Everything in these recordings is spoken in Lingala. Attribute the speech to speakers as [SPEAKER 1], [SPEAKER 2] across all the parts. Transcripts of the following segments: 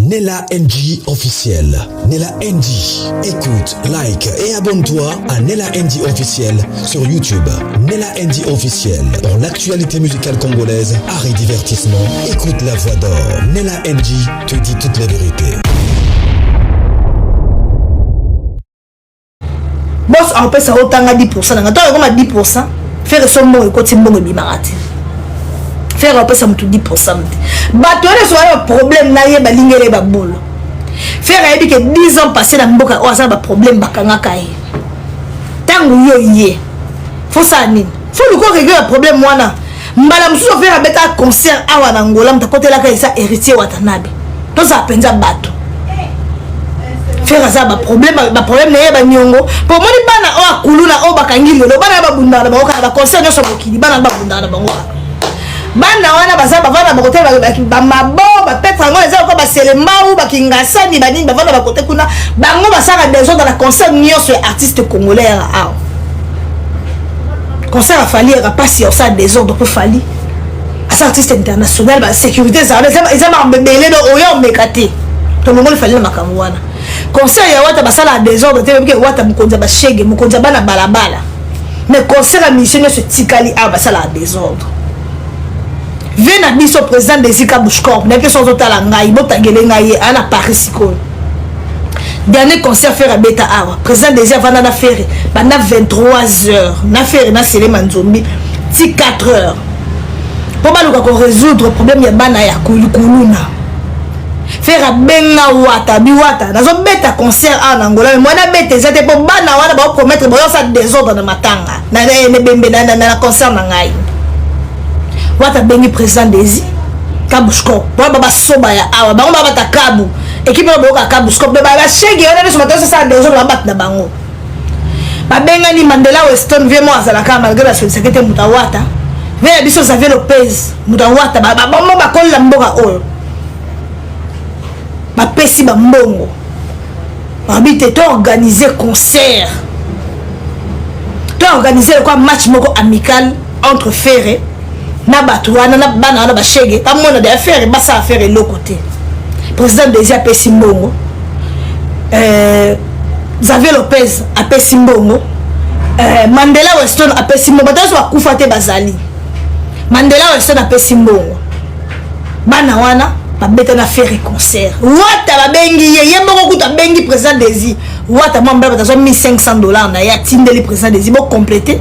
[SPEAKER 1] Nella NG officiel. Nella NG. Écoute, like et abonne-toi à Nella NG officiel sur YouTube. Nella NG officiel. Pour l'actualité musicale congolaise, art et divertissement, écoute la voix d'or. Nella NG te dit toute la vérité.
[SPEAKER 2] Boss on peut ça autant à 10%. Dans toi comme à 10%, faire son bon et côté bon et bimarate. Faire un peu ça me tout 10%. Bah toi les soirées problème na yé ba lingere ba bolo. Faire a dit que 10 ans passé dans mboka o ça ba problème ba kanga kai. Tangu yo yé. Faut ça ni. Faut le ko régler le problème wana. Mbala musu faire beta concert awa na Angola mta côté la kai ça héritier watanabe. To ça penza bato. Faire ça ba problème na ba nyongo pour moni bana o akuluna o bakangi lelo bana ba bunda na ba ka concert nyo so bokili bana ba bunda na bango bana wana baza bavana ba côté ba mabo ba petra ngo eza ko ba selema ou ba kingasani ba nini bavana ba côté kuna bango basaka des autres dans la concert nyo sur artiste congolais a concert a falli a passer ça des ordres pour falli à artiste international ba sécurité ça ils ma belé do oyo mekate to ngo le falli makambo wana concert ya wata basala désordre te que wata mukonza ba shege mukonza bana balabala mais concert a mission se tikali a basala désordre vena biso président des Zika Bushkor n'a que son total ngai botagele ngai ana Paris siko dernier concert faire à beta awa président des Avana na faire bana 23h na faire na Selema Nzombi ti 4h pour baluka ko résoudre problème ya bana ya kuluna faire benga wata biwata nazo beta concert en Angola mais moi na beta c'était pour bana wana ba promettre ba ça désordre na matanga na ne bembe na concert na ngai wata bengi président des Kabushko baba soba ya awa bango baba takabu équipe ba boka Kabushko baba shege ona so mato ça désordre ba na bango ba benga ni Mandela Weston vraiment azala ka malgré la sécurité mutawata vient biso Xavier Lopez mutawata ba ba kolla mboka oyo ba pesi ba mbongo habite to organiser concert to organiser quoi match moko amical entre Ferré na batuana na bana na ba shege pa mona de affaire ba ça affaire le côté président des pesi mbongo Xavier Lopez a pesi mbongo Mandela Weston a pesi mbongo bato ba kufate bazali Mandela Weston a pesi mbongo bana wana ba beta na faire concert wata ba bengi ye mboko kuta bengi président des wata mamba bata $1500 na ya tindeli président des bo compléter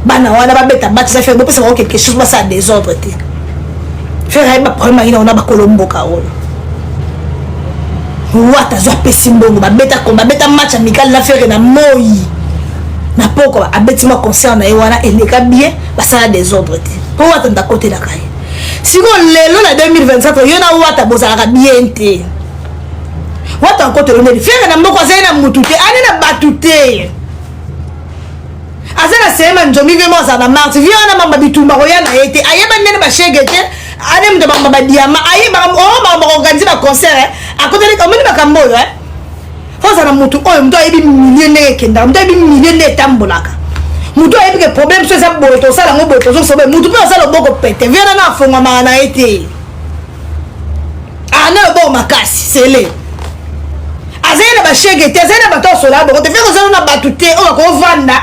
[SPEAKER 2] bana wana ba beta ba ça faire bo pesa quelque chose ba ça désordre te faire ba problème ina ona ba kolombo ka oyo wata zo pesi mbongo ba beta match amical na faire na moi na poko a beti ma concert na wana eleka bien ba ça désordre te po wata nda côté la kai si on lelo la 2024 yona wata bozalaka bien te wata encore te donner faire na mboko zena mutute ani na batute azana sema njomi vraiment ça na marti viona mamba bitumba royana ete ayeba nene ba shegete ane mde mamba ba diama ayeba mamba organiser ba concert à côté de comme ni bakambo yo faut ça na mutu oyo mto ayebi millionnaire kenda mto ayebi millionnaire tambolaka mutu ayebi que problème so ça boye to sala ngo boye to so sobe mutu pe sala boko pete viona na fonga mana ete ana bo makasi sele azena ba shegete azena ba to sola bo te feko ça na batute o ko vanda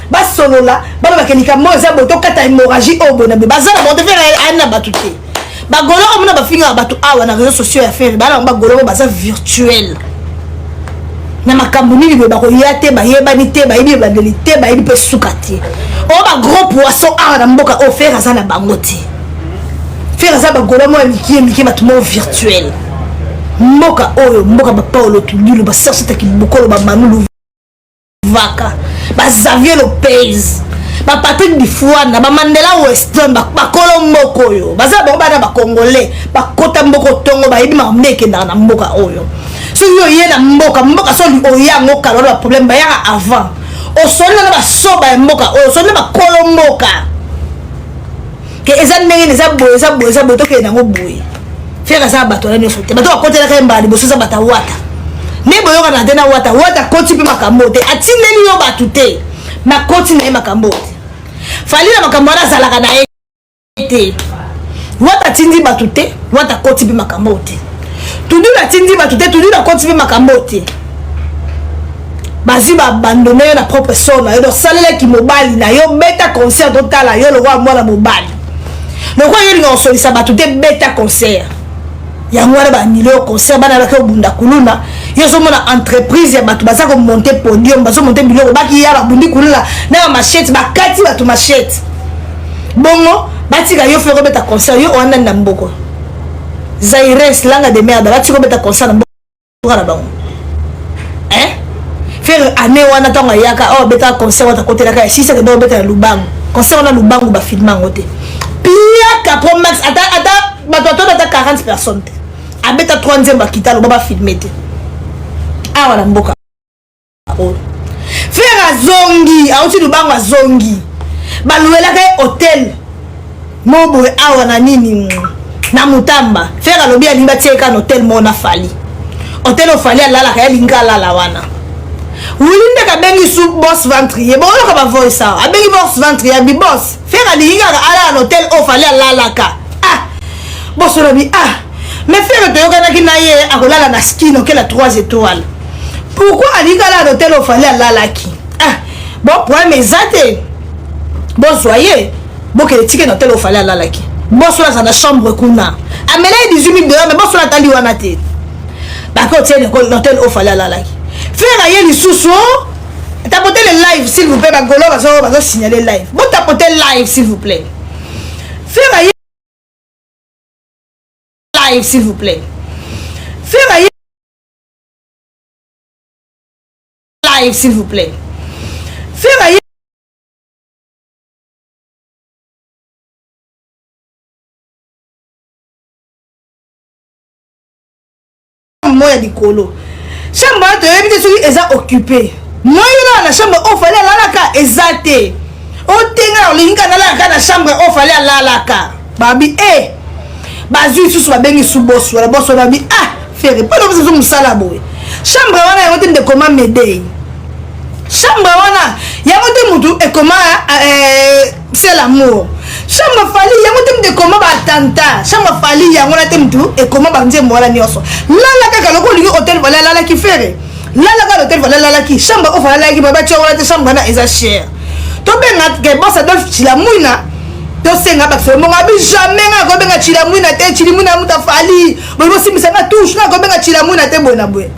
[SPEAKER 2] ba solola ba ba kenika mo za boto kata hémorragie o bona be bazana bo te fera ana batute ba golo o mona ba finga batu awa na réseaux sociaux ya faire ba ba golo ba za virtuel na makambo nini be ba ko yate ba yeba ni te ba yebi ba delite ba yebi pe sukati o ba gros poisson awa na mboka o faire ça na bangote faire ça ba golo mo miki ba tumo virtuel mboka oyo mboka ba Paulo Tudilo ba serse ki bokolo ba Manulu Vaka ba Xavier Lopez ba Patrick Difuana ba Mandela Weston ba Kolombo oyo baza ba bana ba Congolais ba kota mboko tongo ba yebi ma meke na mboka oyo so yo ye na mboka so li oyango kala ba problème ba ya avant o sonna na ba soba mboka oyo sonna ba Kolombo ke ezanenge za boye to ke na ngo boye faire ça bato na nyoso te bato ba kotela ka mbali bo so bata wata ne boyoka na tena wata koti pe makambo te atindeli yo batu te na koti na makambo te fali na makambo na zalaka na ete wata tindi batu te wata koti pe makambo te Tudu la tindi ba tuté tudu la continuer makambote. Bazi ba abandonner la propre son yo do salele ki mobali na yo beta concert total yo le roi moi la mobali. Le roi yo li solisa ba tuté beta concert. Ya ngwana ba nilo concert bana la ko bunda kuluna. Yo zo mona entreprise ya batu baza ko monter podium bazo monter biloko baki ya ba bundi kuluna na machette ba kati batu machette. Bongo batika yo faire beta concert yo wana na mboko. Zaires langa de merde batika beta concert na mboko na bango. Faire année wana tonga yaka oh beta concert wata côté la ka si c'est que do beta lubango. Concert wana lubango ba filma ngote. Pia Capro Max ata bato ata 40 personnes. Abeta 3e bakita lo ba filmer te. Ah wala mboka. Faire azongi, auti lubango azongi. Baluela ka hôtel. Mobo awa na nini na mutamba. Faire alobi alimba tieka na hôtel mona fali. Hôtel o fali alala ka linga lala wana. Wulinde ka bengi sou boss ventrier. Bon on ka ba voice ça. Abengi boss ventrier bi boss. Faire alinga ala na hôtel o fali alala ka. Ah. Boss olobi ah. Mais faire to yokana ki na ye akolala na ski no ke la 3 étoiles. Pourquoi alinga la na hôtel o fali alala ki? Ah. Bon pour mes até. Bon soyez. Bon que le ticket d'hôtel au fallait à la laki. Bon soit dans la chambre kuna. Amela 18 000 $, mais bon soit tali wana te. Bah quand tiens l'hôtel au fallait à la laki. Faire ailleurs les sous-sous. Tapotez le live s'il vous plaît. Bagolo va signaler live. Bon tapotez live s'il vous plaît. Faire ailleurs live s'il vous plaît. Faire ailleurs live s'il vous plaît. Faire ailleurs moi di colo chambre de éviter celui est occupé moi là la chambre au fallait la ka ezate o tenga linga na la ka na chambre au fallait la ka babi bazu sous ba bengi sous boss wala boss babi ah faire pas de besoin musala boy chambre wana yote de comment m'aider chambre wana yamote mutu et comment c'est l'amour chambre fali yamote de comment ba tanta chambre fali yangona temtu et comment ba nze mola nyoso lala kaka loko lingi hôtel voilà lala ki fere lala ka hôtel voilà lala ki chambre o voilà ki baba tchola te chambre na eza cher to benga ke boss adolf chilamwina to senga ba fere mo ngabi jamais nga ko benga chilamwina te chilimwina muta fali bo bo simisa na touche na ko benga chilamwina te bona boy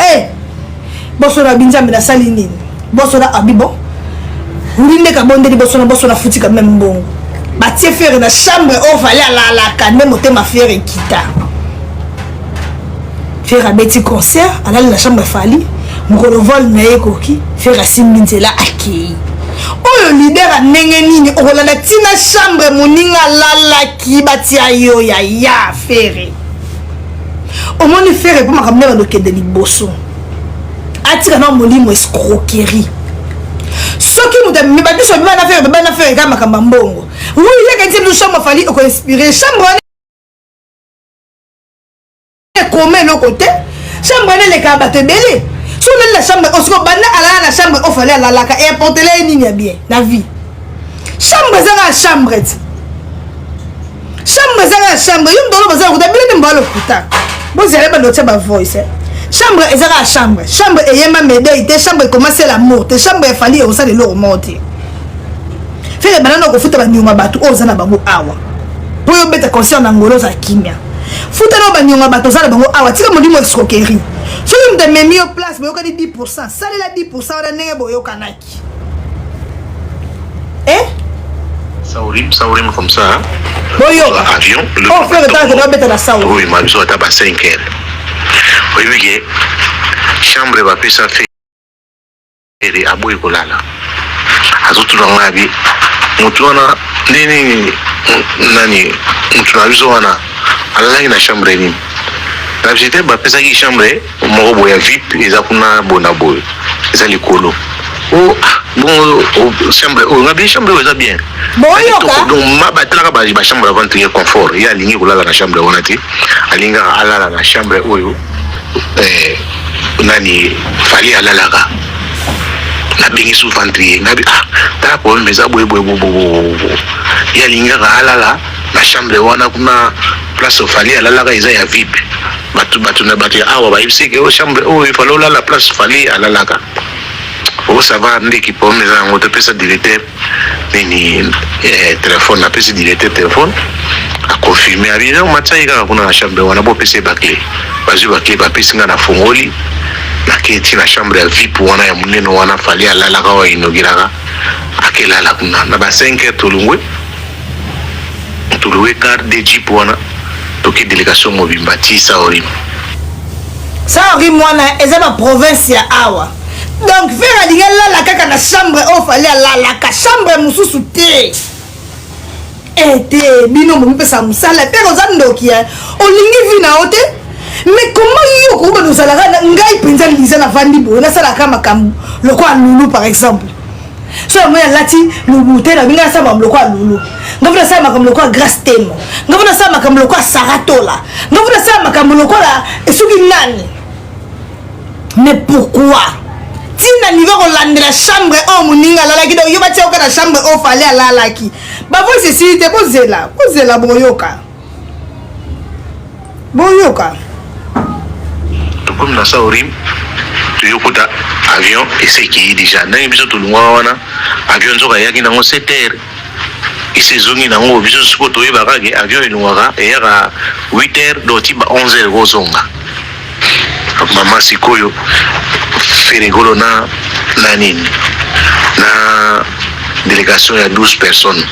[SPEAKER 2] boss na binjambe na sali nini boss na abibo ndinde ka bonde di boss na futi ka même bon batie faire na chambre au fallait la ka même motema faire kita faire un petit concert à la chambre fali mukolo vol na ekoki faire simbinzela akei oyo leader anenge nini okolanda tina chambre moninga lalaki batia yo ya faire omoni faire po makambo na lokende liboso atika na molimo escroquerie soki mutamimi batiso bana faire kama makambo mbongo oui il y a quelqu'un de chambre fali ko inspirer chambre comment le côté chambre les ka bato belé sur la chambre on se bana ala la chambre au fallait la ka et porter les lignes bien la vie chambre za chambre chambre yum dolo baza ko tabile mbalo kuta bo zele ba note ba voice chambre ezara chambre eyema médaille te chambre commencer l'amour te chambre fali on ça de l'eau monter faire banana ko futa ba nyuma batu ozana bango awa po yo beta concert na ngolo za kimia futa no ba nyuma batu zana bango awa tika modimo escroquerie so yo mde memi au place boyo ka di 10% sale la 10% ora nenge boyo kanaki
[SPEAKER 3] Saurim comme ça.
[SPEAKER 2] Boyo
[SPEAKER 3] avion
[SPEAKER 2] on fait le temps que no beta na sawo
[SPEAKER 3] oui ma biso ta ba 5 heures oui chambre va pesa fait et aboy kolala azotula ngabi mutuna nini nani mutuna biso wana alala na chambre ni la visite ba pesa ki chambre mo boya vip eza kuna bona boy eza likolo oh bon chambre oh ngabi chambre eza bien
[SPEAKER 2] boyo ka
[SPEAKER 3] donc ma batela ba chambre avant de confort ya lingi kolala na chambre wana ti alinga alala na chambre oyo nani fali alalaka na bengi sous ventrier ngabi ta problème mais aboy boy ya linga alala na chambre wana kuna place fali alalaka eza ya vip batu na batu awa ba ibse ke o chambre o il fallait la place fallait à la laka o ça va ndiki pour mes en te pesa directeur ni téléphone na pesa directeur téléphone a confirmer a bien matcha ika kuna na chambre wana bo pesa ba clé bazu ba clé ba pesa na fongoli na keti na chambre ya VIP wana ya muneno wana fallait à la laka wa inogiraka akela la kuna na ba 5h tulungwe carte de jeep wana toki délégation mobimba ti Saorim
[SPEAKER 2] wana eza ba province ya awa donc faire dinga la kaka na chambre o fallait la ka chambre mususu te ete bino mo pesa musala pe ozandoki olingi vina ote mais comment yo ko ba dosala na ngai penza liza na vandi bo na sala kama kam lokwa lulu par exemple so moi lati luluté na binga sa mamloko a lulu ngavuna sa makamloko a grace temo ngavuna sa makamloko a saratola ngavuna sa makamloko la esuki nani mais pourquoi tina niveau rolande la chambre o muninga la laki do yo batia oka na chambre o fallait ala laki ba voi ceci te kozela boyoka
[SPEAKER 3] to comme na Saorim tu yokuta avion ese ki déjà na biso to lungwa wana avion nzoka yaki nango 7h ese zongi nango biso siko to yeba ke avion elungwa e yaka 8h do tiba 11h go zonga mama sikoyo ferigolo na nini na délégation ya 12 personnes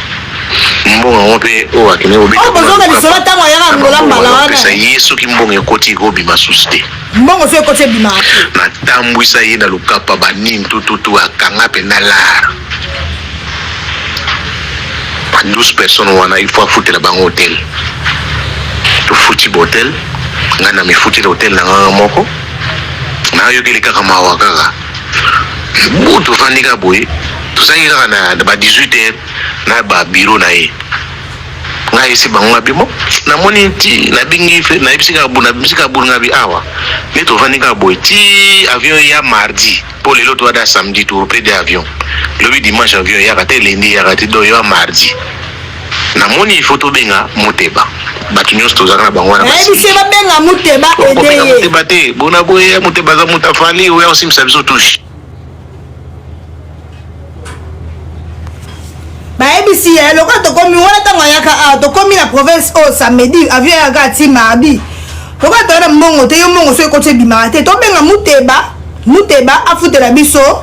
[SPEAKER 3] mbongo ngope o akene obi
[SPEAKER 2] o bozoka lisola tango yaka ngola mbala wana
[SPEAKER 3] pesa yesu ki mbongo ekoti go bima susite
[SPEAKER 2] mbongo so ekoti bima
[SPEAKER 3] na tambwisa ye na lukapa banini tututu akanga pe na lar 12 personnes wana il faut foutre la banque hôtel to futi hotel ngana mi futi hotel na moko na yo kile kaka mawaka mutu fanika boy tuzangi kaka na ba 18h na ba bureau na ye nga isi bango bimo na moni ti na bingi fe na ibisika buna bi awa ne to fanika boy ti avion ya mardi pour lelo to ada samedi to pe de avion le dimanche avion ya kate lundi ya kate do yo mardi na moni photo benga moteba batu nyonso tozaka na bango wana
[SPEAKER 2] bisi babenga moteba edeye
[SPEAKER 3] moteba te bona boye moteba za mutafali oya osimisa biso touche
[SPEAKER 2] baebisi ya loka tokomi wana ntango ayaka tokomi na province o samedi avion yaka ati mardi loka toyana mbongo te yo mbongo so ekoti ebimaka te tobenga muteba afutela biso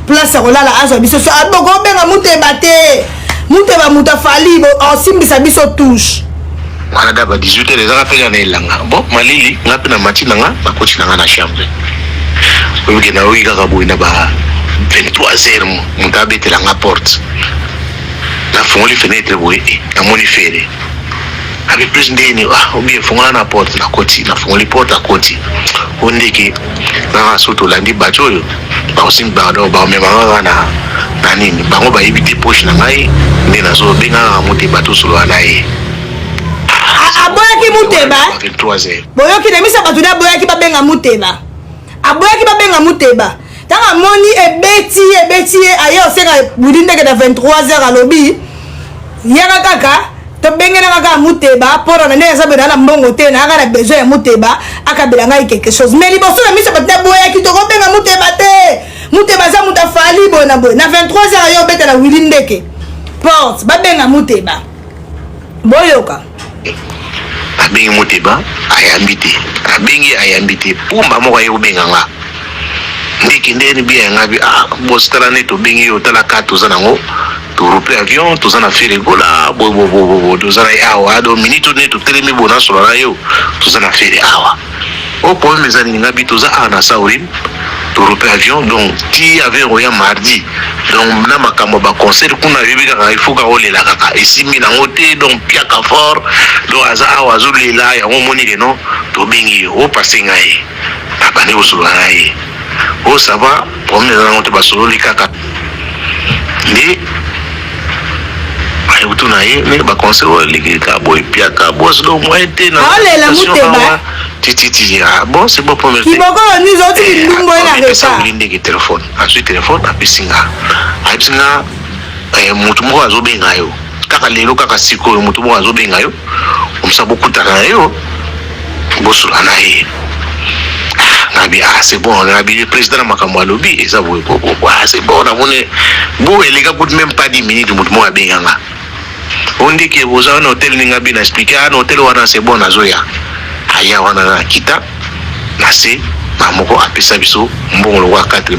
[SPEAKER 2] place ya kolala azwa biso so aboko obenga muteba te muteba mutafali osimbisa biso touche
[SPEAKER 3] wana daba 18h ezaka mpe na elanga bon malili nga mpe na mati nanga nakoti nanga na chambre oyoke na oyi kaka boye na ba 23h moto abetelanga porte nafungoli fenêtre boye namoni fere abe plus ndeni obie fungola na porte nakoti nafungoli porte akoti ondeki nanga so tolandi bato oyo baosimbi bado baomemanga na nini bango bayebi te poche na ngai nde nazobengaka moteba tosolola na ye
[SPEAKER 2] aboyaki muteba
[SPEAKER 3] 23h
[SPEAKER 2] boyoki na misa bato aboyaki babenga muteba aboyaki babenga muteba tanga moni ebeti ye aye osenga budi ndeke na 23h alobi yaka kaka tobengena kaka muteba mpona na ndenge azabela na mbongo te na aka na besoin ya muteba akabela ngai quelque chose mais liboso na miso bato aboyaki tokobenga muteba te muteba aza mutu afali boye na boye na 23h aye obetela wili ndeke porte babenga muteba boyoka
[SPEAKER 3] abengi moteba ayambi te ayambi te pumba moko aye kobenga nga ndiki ndeni bia yanga bi bositala ne tobengi yo tala ka toza nango torupe avion toza na fere gola bo toza na awa do minute ne totelemi bona solola yo toza na fere awa o problème ezali ninga bi toza na Saorim torupe avion donc ti avion oya mardi donc na makambo ba concert kuna yebi kaka il faut ka olela kaka esimi nango te donc piaka fort donc aza awa azolela yango moni ke non tobengi yo o pase ngai abane osolola na ye o ça va problème ezali te basololi kaka nde ayutuna ye ne ba concert oleki ka boy piaka boss do moyen te na
[SPEAKER 2] olela muteba
[SPEAKER 3] titi bon c'est bon pour me
[SPEAKER 2] kiboko ni zoti ndumbo ina
[SPEAKER 3] resa ulinde ke téléphone asu téléphone apisinga mutu moko azobenga yo kaka lelo kaka sikoyo mutu moko azobenga yo omsa bokutana na yo bosula na ye nabi c'est bon nabi le président makambo alobi et ça vous c'est bon na mone bo elega coûte même pas 10 minutes mutu mo abenganga on dit que vous avez un hôtel ninga bien expliqué un hôtel wana c'est bon na zoya aya wana na kita na c'est mamoko apesa biso mbongo lo $4,000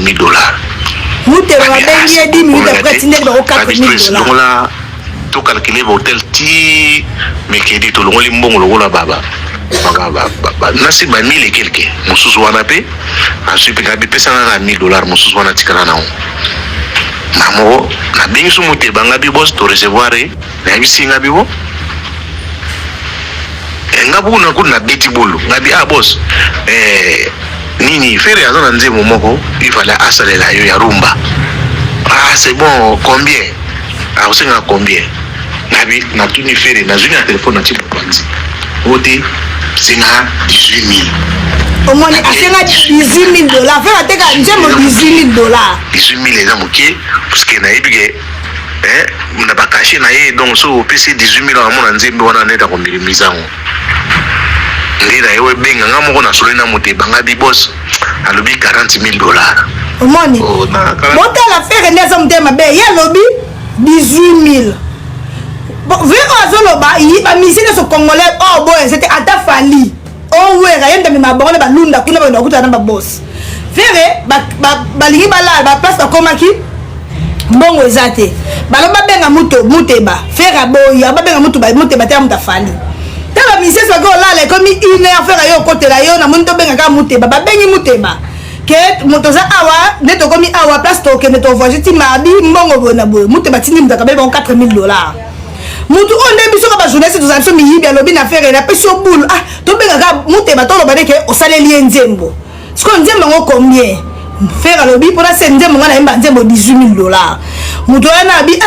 [SPEAKER 2] mute ba bengi 10 minutes après tinde ba $4,000
[SPEAKER 3] donc là tout calculer hôtel ti mercredi to lo mbongo lo la baba nasi ba 1000 et quelques mususu wana pe ensuite ngabi pesa na $1,000 mususu wana tikana na mamo na bengi su mute banga bi boss to recevoir na bisi ngabi bo ngabu na kuna beti bolo ngabi boss nini faire azana nze momoko il fallait asalela yo ya rumba c'est bon combien osenga combien ngabi na tuni faire na zuni na téléphone na tipo kwanzi ote c'est 18 000
[SPEAKER 2] au moins asenga $18,000 faire ateka njemo $18,000
[SPEAKER 3] 18 000 ok parce que na ebige na bakashi na ye donc so PC 18 000 à mon nzembe wana neta ko milimizango ndira yewe benga ngamoko na solena mote banga bi boss alobi $40,000
[SPEAKER 2] au moins monta la faire neza mtema be ya lobi 18 000 bon vraiment azoloba yi ba misine so congolais oh boy c'était ata fali oh ouais rayenda mi mabongo ba lunda kuna ba ndakuta na ba boss faire ba lingi bala ba place ba komaki mbongo ezate baloba benga muteba faire boya ba benga muteba te amuta fali taba misine so go la comme une heure faire yo côté la yo na muntu benga ka muteba ba bengi muteba que motoza awa neto komi awa place to ke neto voyage ti mabi mbongo bona boy muteba tini mutaka be bon $4,000 mutu onde biso ka ba journaliste to zanso mi yibi alobi na faire na peso boule to benga ka muteba to loba ke o saleli nzembo sko nzembo ngo combien faire alobi pour la nzembo ngana imba nzembo $18,000 mutu ana bi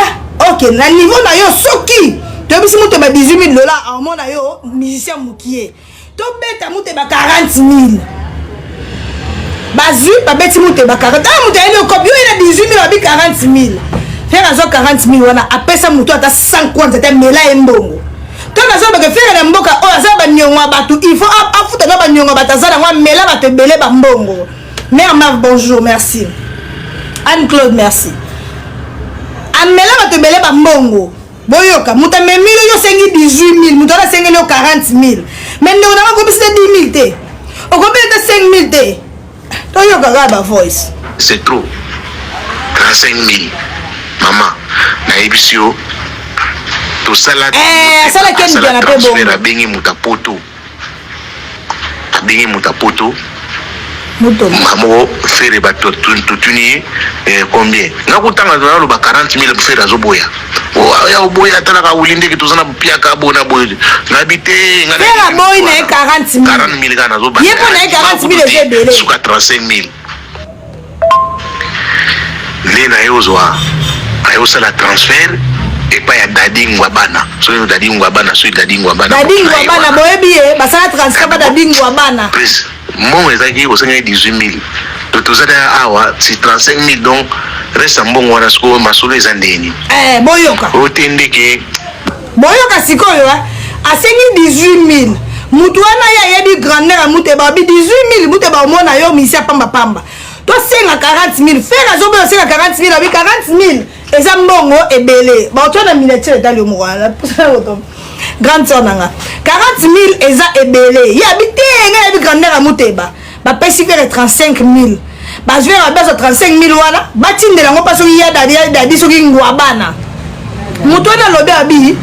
[SPEAKER 2] OK na niveau na yo soki to bisi muteba $18,000 a mona yo musicien mukie to beta muteba $40,000 bazu ba beti muteba 40 muteba ni kopio ina $18,000 abi $40,000 faire azo $40,000 wana apesa mutu ata 5 kwanza te mela embongo to nazo ba ke faire na mboka o aza ba nyongwa batu il faut afuta na ba nyongwa batazana ngwa mela ba te belé ba mbongo. Mère Mav bonjour merci Anne-Claude merci amela ba te belé ba mbongo boyoka muta memilo yo sengi 18,000 muta la sengi lo 40,000 mais ndo na ko bisite 10,000 te o ko beta 5,000 te to yoka ga ba voice
[SPEAKER 3] c'est trop 35,000 maman na ebisio to sala
[SPEAKER 2] sala ken bien na pe bon
[SPEAKER 3] na bengi mutapoto abengi mutapoto
[SPEAKER 2] muto
[SPEAKER 3] mamo faire ba to tuni combien ngakutanga na lo ba 40,000 pour faire azoboya ya oboya tala ka ulinde ki tozana pia ka bona boy ngabite ngana
[SPEAKER 2] faire boy na
[SPEAKER 3] 40,000 kana zo ba
[SPEAKER 2] yepo na 40,000 ezebele
[SPEAKER 3] suka 35,000 lena yozwa ayosa la transfert et pas ya dadingwa bana so yo dadingwa bana boyebi basala transfert ba dadingwa bana please mon ezaki osenga 18,000 tozala awa si 35,000 donc reste mbongo wana siko masolo ezandeni
[SPEAKER 2] boyoka
[SPEAKER 3] otendeke
[SPEAKER 2] boyoka sikoyo asengi 18,000 mutu wana ya yebi grandeur muteba bi 18,000 muteba omona yo misia pamba to senga 40,000 faire azoboya senga 40,000 abi 40,000 eza mbongo ebele ba otona miniature dans le moral grande sœur nanga 40,000 eza ebele ya bitenga ya bi grandeur muteba ba pesi faire 35,000 ba je vais baso 35,000 wana batindela ngo paso ya dadi soki ngwa bana mutu na lobe abi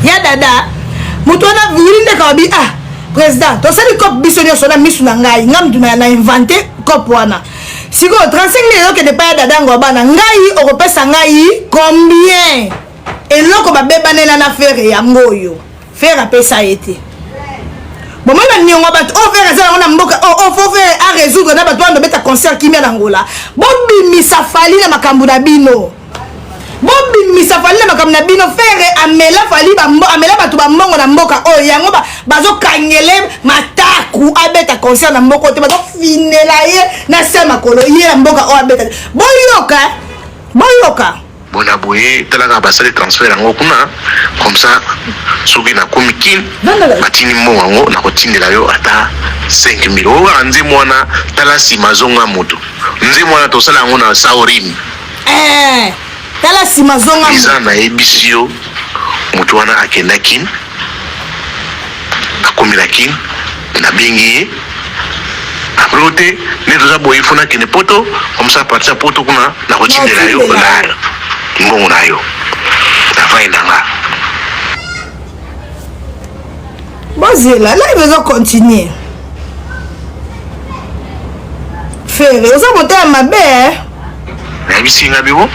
[SPEAKER 2] ya dada mutu na vilinde ka abi président to sali cop biso nyoso na misu na ngai ngamdu na inventer cop wana siko 35,000 que de pa dada ngwa bana ngai okopesa ngai combien eloko babebanela na faire ya ngoyo faire apesa ete bon moi na nyongo bat o faire ça na mboka o faut faire à résoudre na bato ndo beta concert kimia na ngola bobi misafali na makambu na bino bobi misafali na makambu na bino faire amela fali amela bato ba mbongo na mboka o yango bazo kangele mataku abeta concert na mboka te bazo finela ye na sema kolo ye na mboka o abeta boyoka
[SPEAKER 3] bona boye talaka basali transfert yango kuna comme ça soki na komikin batini mbongo na kotindela yo ata 5000 o anze mwana tala sima zonga moto nze mwana tosala yango na saorim
[SPEAKER 2] tala sima zonga
[SPEAKER 3] iza na ebisio moto wana akendakin akomilakin na bengi après ne toza boye funa kene poto comme ça partir poto kuna na kotindela yo la mbongo na yo avai nanga
[SPEAKER 2] bozela là il veut continuer faire oza botea mabe
[SPEAKER 3] nayebisi nga bibo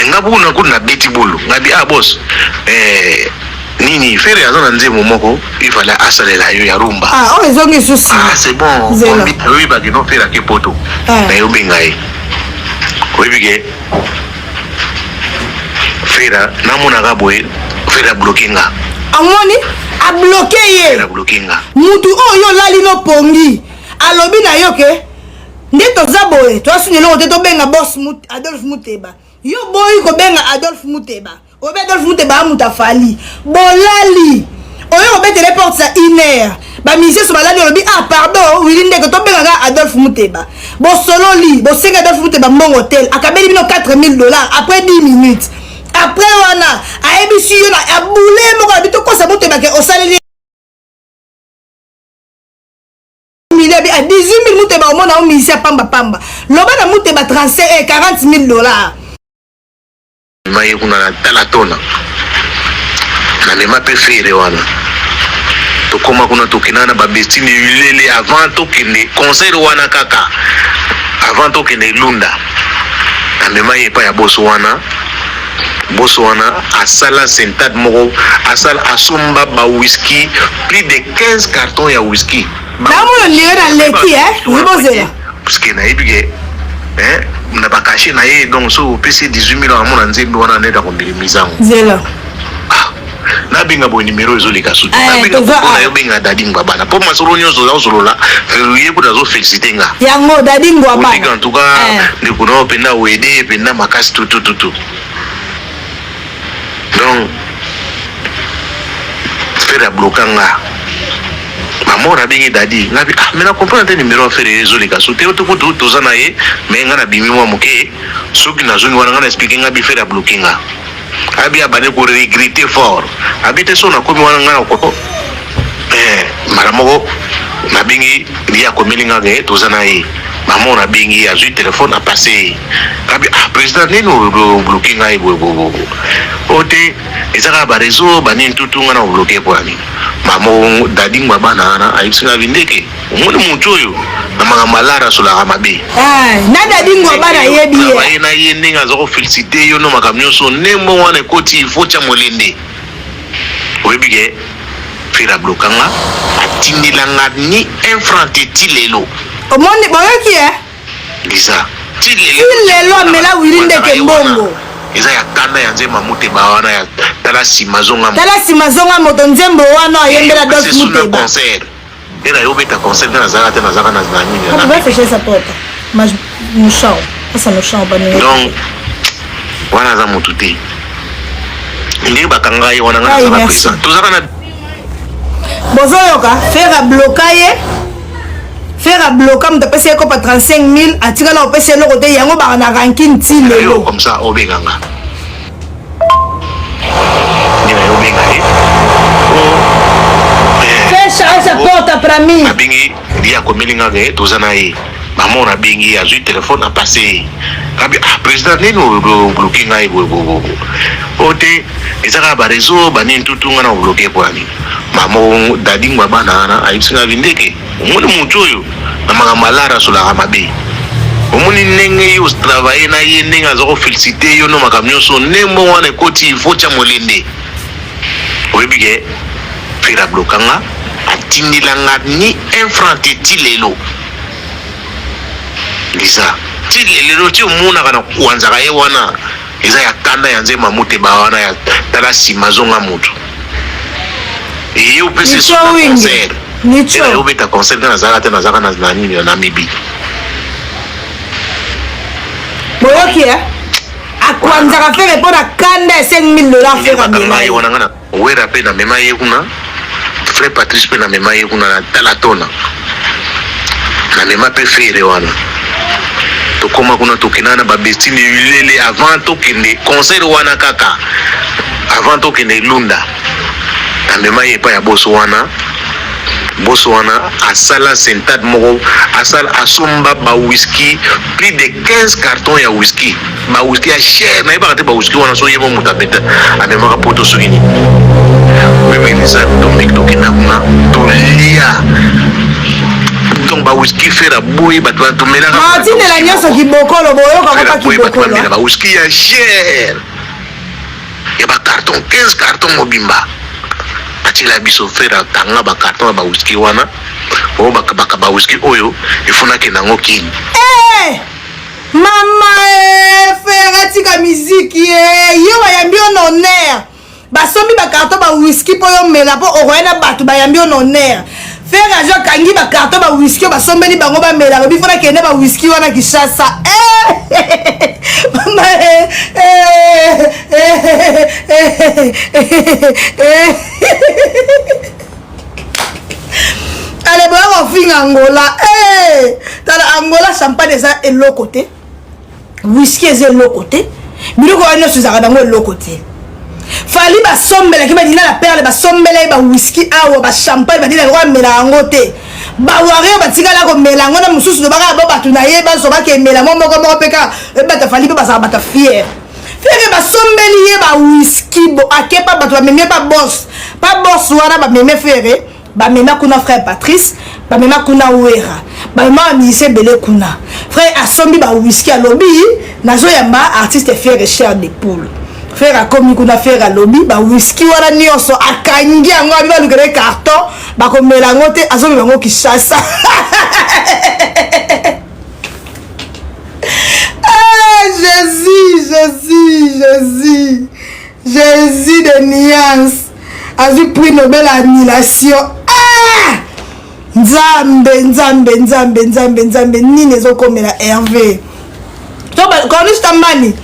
[SPEAKER 3] nga buna kuna beti bolo ngabi boss nini fere aza na nzembo moko ifala asalela yo ya rumba
[SPEAKER 2] oh ezongi susi
[SPEAKER 3] c'est bon oui ba kino fera ke poto na yo benga ye oibike fera namona ka boye fera blokinga
[SPEAKER 2] amoni a bloqué ye
[SPEAKER 3] fera blokinga
[SPEAKER 2] mutu oyo lali no pongi alobi na yo ke nde toza boye toasunelo te tobenga boss Adolphe Muteba yo boyi ko benga Adolphe Muteba obe Adolphe Muteba amuta fali bolali oyo obetele porte sa iner ba mise so balali olobi pardon wili ndeko to benga ga Adolphe Muteba bo sololi bo senga Adolphe Muteba mbongo hotel akabeli bino $4000 après 10 minutes après wana aebisi yo na abule moko bito kosa Muteba ke osaleli milebi a 18000 Muteba omona o misi pamba pamba loba na Muteba 40,000
[SPEAKER 3] maye kuna na talatona na mema pe fere wana to koma kuna to kinana ba bestine yulele avant to kene concert wana kaka avant to kene lunda na mema yepa ya boss wana asala sentade moko asala asomba ba whisky plus de 15 cartons ya whisky
[SPEAKER 2] namono ndire na leki wibozela
[SPEAKER 3] parce que na ibige na bakashi na ye donc so PC 18000 amona nzembe wana neta kombili mizango
[SPEAKER 2] zela
[SPEAKER 3] na binga bo numéro ezoleka suti na binga ko yo binga dadingwa bana po masolo nyonso za osolola ye ko dazo féliciter nga
[SPEAKER 2] yango dadingwa bana
[SPEAKER 3] en tout cas ni kuno penda wede penda makasi tout donc faire blokanga mamora bingi dadi ngabi mena comprendre te numéro faire ezoleka suti to ko to zana ye mais nga na bimi mwa moke soki na zoni wana nga na expliquer ngabi faire blokinga abi abane ko regretter fort abite so na komi wana nga ko maramoko na bingi dia komelinga ge to zana ye maman na bingi a eu téléphone a passé abi président neno blokinga e bo ote ezaka ba réseau bani tutunga na bloquer pour ani maman dadingwa bana na aisinga vindeke omoni muntu oyo na makambalara sola mabe
[SPEAKER 2] na dadingwa bana yebi
[SPEAKER 3] ye na yende nga zoko féliciter yo no makamnyo so nembo wana koti il faut cha molende oyebike fera blokanga atindilanga ni infranté tilelo
[SPEAKER 2] omoni boyoki
[SPEAKER 3] lisa
[SPEAKER 2] tilelo amela wili ndeke mbongo
[SPEAKER 3] eza ya kanda ya nzemba Muteba wana ya tala sima zonga
[SPEAKER 2] moto nzembo wana ayembela Adolphe Muteba
[SPEAKER 3] concert era yo beta concert na zaka na nini
[SPEAKER 2] on va fêcher sa porte mas no chão essa no chão ba ni
[SPEAKER 3] donc wana za mutu te ndi bakanga ye wana ngana za pesa tozaka na
[SPEAKER 2] bozoyoka faire bloquer mutu apesi ye kopa 35000 atikala opesi eloko te yango baka na ranking ti lelo
[SPEAKER 3] comme ça obenganga nina yo benga ye
[SPEAKER 2] fecha esa porta pra mim
[SPEAKER 3] abingi dia komelinga ge tozana ye maman na bingi a eu téléphone a passé kabi président neno blokinga e bo ote ezaka ba réseau bani tutunga na bloquer pour ani maman dadingwa bana na aisinga vindeke omoni muntu oyo na makambalara sola mabe omoni ndenge yo travailler na ye ndenge azoko féliciter yo no makamnyo so nembo wana koti il faut cha molende oyebike fera blokanga atindilanga ni infranté tilelo lisa tilelo ti omona kana kuanzaka ye wana eza ya kanda ya nzemba Muteba wana ya tala sima zonga mutu eyo pese so concert nicho yo beta concert na zaka na nini na Namibi
[SPEAKER 2] boyoki akwanzaka faire mpo na kanda ya 5 000 $ faire
[SPEAKER 3] amema ye wana ngana wera mpe na mema ye kuna frère Patrice mpe na mema ye kuna na talatona na mema mpe fere wana tokoma kuna tokenda na babestine ulele avant tokende concert wana kaka avant tokende lunda na mema ye epai ya boso wana asala sentade moko asomba ba whisky plus de 15 cartons ya whisky ba whisky ya cher na yebaka te ba whisky wana so yebo mutu apeta amemaka poto sokini webelisa Dominique tokenda kuna tolia donc ba whisky fera boy bato batumelaka
[SPEAKER 2] matindela nyonso kibokolo boyoka kibokolo
[SPEAKER 3] ba whisky ya cher ya ba carton 15 cartons mobimba atila biso fera tanga ba carton ba whisky wana o ba whisky oyo ifuna kenango kini
[SPEAKER 2] mama fera tika miziki yo bayambi honneur basombi ba carton ba whisky po yo mela po okoyena bato bayambi honneur fera jo kangi ba carton ba whisky basombeli bango ba mela bifuna kende ba whisky wana Kishasa mama allez bon finga Angola tala Angola champagne ça et l'autre côté whisky est l'autre côté biloko wana suzaka dango l'autre côté fali ba sombela ki ba dina la perle ba sombela ba whisky awa ba champagne ba dina kwa mela yango te ba wario ba tikala ko mela ngo na mususu ba ba batu na ye ba so ba ke mela mo moko peka ba ta fali ba sa ba ta fier fere ba sombeli ye ba whisky bo akepa ba to ba meme ba boss wana ba meme fere ba meme kuna frère Patrice ba meme kuna wera ba meme mise belé kuna frère asombi ba whisky alobi nazo yamba artiste fere cher de poule frère akomi kuna frère alobi ba whisky wana nyonso akangi yango abi ba lukere carton ba ko mela ngote azobi bango Kishasa Jésus de nuance a vu prix Nobel annulation nzambe nini ezokomela Hervé to ba Corniche Tambani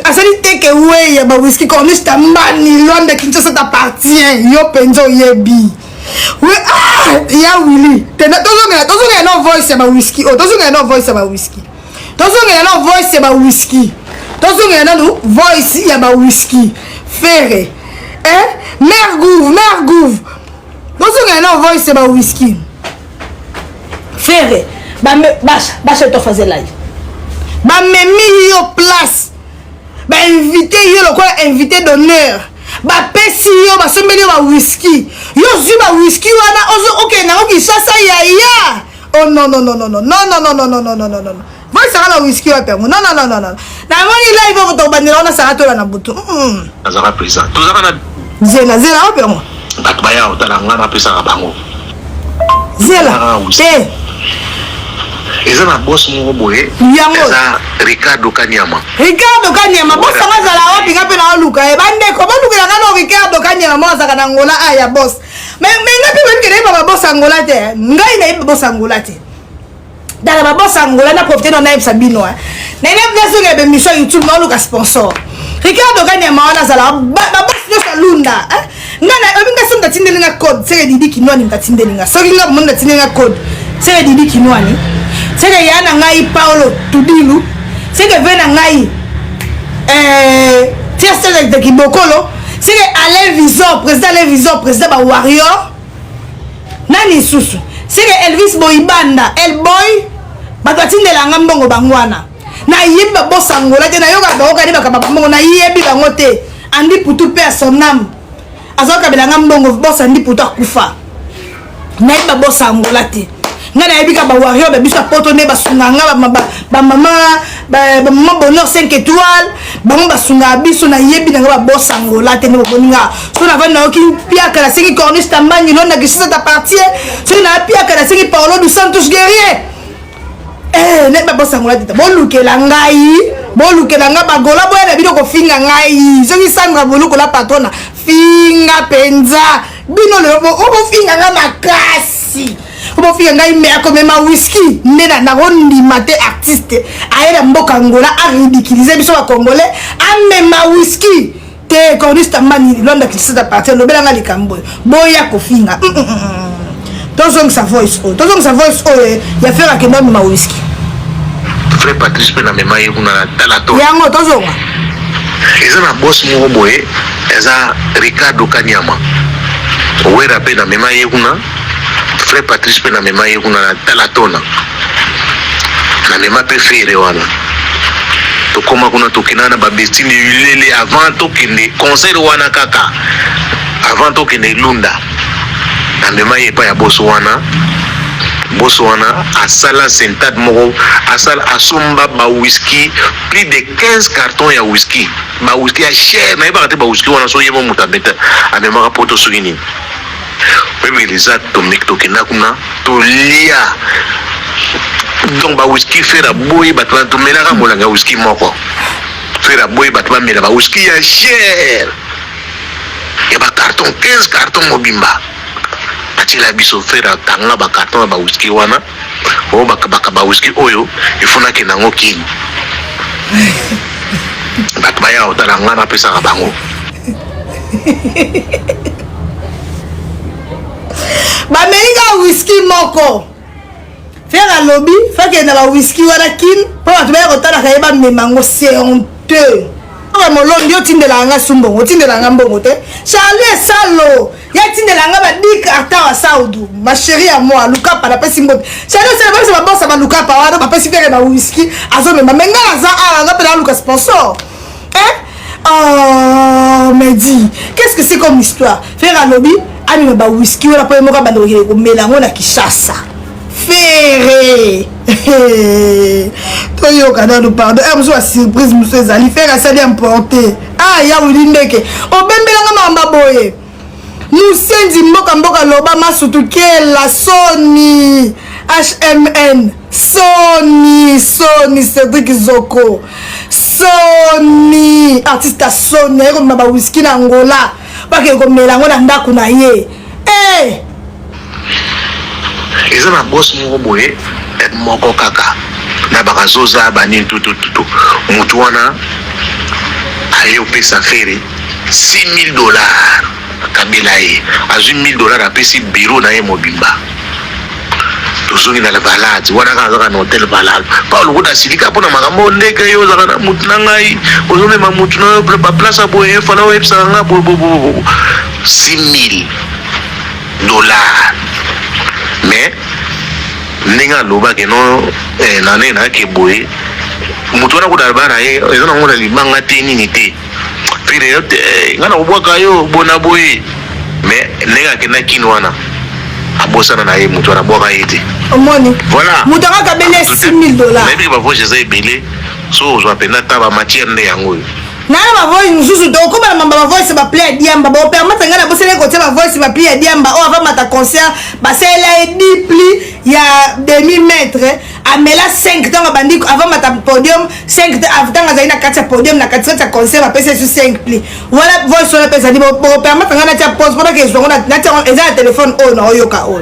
[SPEAKER 2] asali teke we ya ba whisky Corniche Tambani Londres Kinshasa t'appartient yo penzo yebi we ya Willy tena tozongela no voice ya ba whisky tozongela no voice ya ba whisky tozongela no voice ya ba whisky tozongela no voice ya ba whisky fere mère gouve tozongela no voice ya ba whisky fere basha to faisait live ba memi yo place ba invité yo lokola invité d'honneur ba pesi yo basombeli ba whisky yo zwi ba whisky wana ozo okenda ngo Kishasa ya oh non voice ala whisky wa pengo non na moni live ko to bandela ona sara to la na butu
[SPEAKER 3] azaka prisa tozaka na
[SPEAKER 2] zela o pengo
[SPEAKER 3] bato baya otala ngana pesa ka bango
[SPEAKER 2] zela
[SPEAKER 3] eza na boss moko boye eza Ricardo Kanyama
[SPEAKER 2] boss ngazala wapi ngape na oluka bandeko balukela kana Ricardo Kanyama azaka na Angola ya boss mais ngapi wengene ba boss Angola te ngai na boss Angola te dala ba boss Angola na profiter na naib Sabino na ina biaso ngebe mission YouTube na oluka sponsor Ricardo Kanyama wana zala ba boss no salunda ngana obinga sonda tindelinga code sere didi kinwani mtatindelinga soki nga munda tindelinga code sere didi kinwani sere yana ngai Paulo Tudilu sere vena ngai tiastel de Kibokolo sere Alain Visor président ba warrior nani susu sere Elvis Boibanda Elboy batatindelanga mbongo bangwana na yebi ba boss Angola te na yoka ba okani bakaba mbongo na yebi bango te andi putu pe son âme azoka belanga mbongo boss andi putu akufa na yebi ba boss Angola te ngana yebika ba warrior ba biso poto ne basunganga ba mama bonheur 5 étoiles ba mo basunga biso na yebi na ba boss Angola te ne boninga so na vana oki piaka la sengi Corniche Tambani non na Kishasa t'appartient so na piaka la sengi Paulo dos Santos guerrier ne ba boss Angola te bolukela nga bagola boya na bino ko finga ngai zongi Sandra boluko la patrona finga penza bino le bo finga nga makasi obo finga ngai me akomema whisky nena na rondima te artiste aera mboka Angola a ridiculiser biso ba congolais amema whisky te cornista mani londa kisita partir lobela nga likambo boya kofinga tozong sa voice ya faire que moi ma whisky
[SPEAKER 3] frère Patrice pe na mema yekuna talato
[SPEAKER 2] yango tozonga
[SPEAKER 3] eza na boss moko boye eza Ricardo Kanyama owera pe na mema yekuna frère Patrice pe na mema yekuna na talatona na mema pe fere wana tokoma kuna tokinana ba bestine yulele avant tokende concert wana kaka avant tokende Lunda na mema yepa ya boss wana asala sentade moko asala asomba ba whisky plus de 15 cartons ya whisky ba whisky ya cher na yeba te ba whisky wana so yeba mutabeta amema poto sugini wewe leza tomik tokenda kuna tolia donc ba whisky fera boy batwa tumela ka molanga whisky moko fera boy batwa mela ba whisky ya cher ya ba carton 15 carton mobimba atila biso fera tanga ba carton ba whisky wana o ba whisky oyo ifuna ke nango kini batwa ya otalanga na pesa ka bango
[SPEAKER 2] bamelinga whisky moko faire lobby fait na ba whisky wana kin po batu ba kotala ka yeba memango c'est honteux aba molondi yo tindela nga sumbongo tindela nga mbongo te Charlie Salo ya tindela nga ba dik ata Saoudou ma chérie à moi luka pa la pesi mbote Charlie Salo ba bossa ba luka pa wana ba pesi faire na whisky azo mema menga za nga pe la luka sponsor oh mais dis qu'est-ce que c'est comme histoire faire lobby ami ba whisky wala po moka ba ndokele ko melango na Kishasa Ferré Toyo kanalo pardon monsieur a surprise monsieur Zali faire ça bien importé ya ulindeke obembelanga mamba boye musenzi mboka loba masutuke la Sony HMN Sony Cédric Zoko Sony artiste à Sony ko maba whisky na Angola ba ke ko melango na ndaku na ye
[SPEAKER 3] eza na boss moko boye moko kaka na bakazoza bani tutu mutu wana ayo pesa fere $6,000 kabila ye azwi $1,000 apesi bureau na ye mobimba tozongi na la balade wana kazaka na hotel balade paulo kuda silika pona makambo ndeke yo zaka na mutu na ngai ozomema mutu na ba place boye fala websa nga bo $6,000 mais ninga loba ke no nane na ke boye mutu wana kuda bana ye ezana ngona libanga te nini te fire yo te ngana kubwaka yo bona boye mais ninga ke na kino wana abosana na ye mutu wana bwaka ye te
[SPEAKER 2] omoni
[SPEAKER 3] voilà
[SPEAKER 2] mutu aka bele $6,000
[SPEAKER 3] na ebi ba voice za ebele so ozwa pena taba matière nde yango
[SPEAKER 2] nana ba voice mususu to ko ba mamba voice ba play diamba ba permettre ngana bosele ko te ba voice ba play diamba o avant mata concert ba sela 10 pli ya demi-mètre amela 5 temps bandiko avant mata podium 5 avant ngazina kati podium na kati ya concert ba pesa sur 5 pli voilà voice on pesa di bo permettre ngana tia pause pour que zo na tia eza téléphone o na oyoka o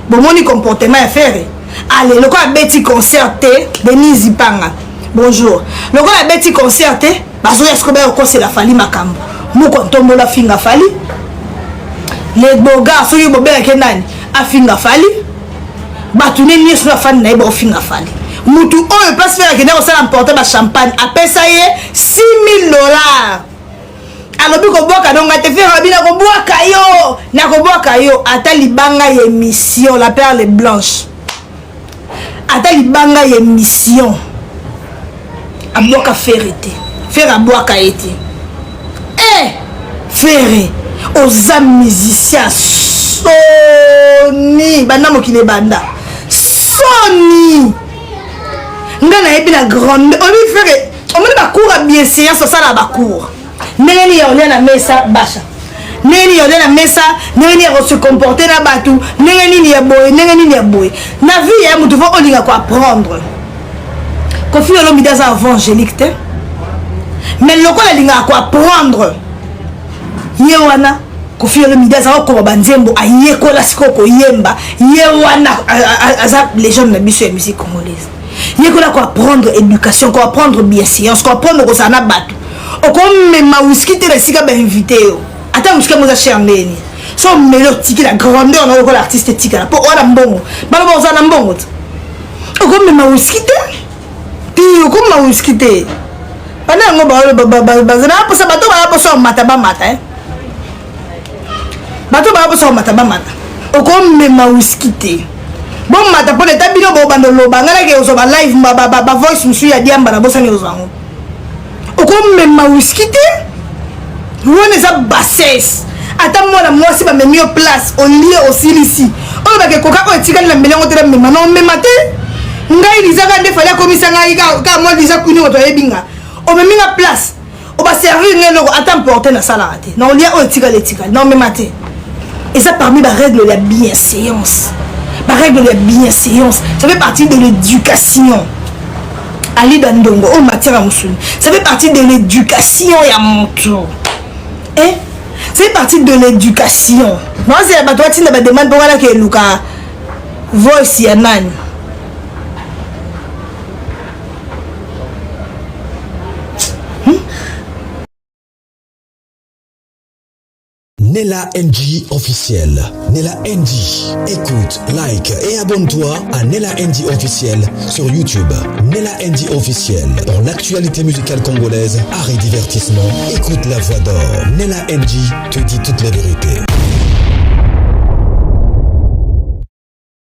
[SPEAKER 2] bon moni comportement à faire allez le quoi beti concert te Denise Panga bonjour le quoi beti concert te bazo esko ba ko c'est la fali makambo moko ntombo la finga fali les boga so yo bobela ke nani afinga fali batu ne ni so fani na ibo finga fali mutu oyo passe faire ke na sala importer ba champagne apesa ye $6,000 alobi ko boka donc te faire bina ko boka yo ata libanga ye mission la perle blanche ata libanga ye mission aboka ferité faire à boire kaiti faire aux musiciens Sony banda mokile banda Sony ngana ebi la grande on lui faire on met ba cours à bien séance ça la ba cours neni ya na mesa basha neni ya na mesa neni ya se comporter na batu neni ya boy na vie ya mutu faut olinga ko apprendre Kofi Olomide za évangélique mais le quoi linga ko apprendre yewana Kofi Olomide azaka ko banzembo ayekola sikoko yemba yewana aza légende na biso ya musique congolaise yekola ko apprendre éducation ko apprendre bienséance ko apprendre ko sana bato okomema whisky te na sika ba invité yo ata whisky moza chambeni so melo tiki la grandeur na ko l'artiste tika po ora mbongo balo boza na mbongo okomema whisky te ti okomema whisky te bana ngo ba na posa bato ba posa mata ba mata bato ba posa mata ba mata okomema whisky te bon mata po leta bino bo bandolo bangala ke ozo ba live ba voice musu ya diamba na bosa ni ozango okomema whisky te wone za bassesse ata mwana mwasi ba memi au place au lieu au silisi on ba ke koka ko etikali na melango te na mema na mema te ngai lizaka nde fala komisa ngai ka mo liza kuni oto ebinga o memi na place o ba servir ngelo ata porter na sala te na lieu au etikali na mema te. Et ça parmi les règles de la bienséance. La règle de la bienséance, ça fait partie de l'éducation. Ali Dandongo, oh matière à Moussoul. Ça fait partie de l'éducation et à mon tour. Hein? Ça fait partie de l'éducation. Moi, c'est la toi, tu me demandes pourquoi que Luka voice Yanan.
[SPEAKER 1] Nella NG officiel. Nella NG. Écoute, like et abonne-toi à Nella NG officiel sur YouTube. Nella NG officiel. Pour l'actualité musicale congolaise, art et divertissement, écoute la voix d'or. Nella NG te dit toute la vérité.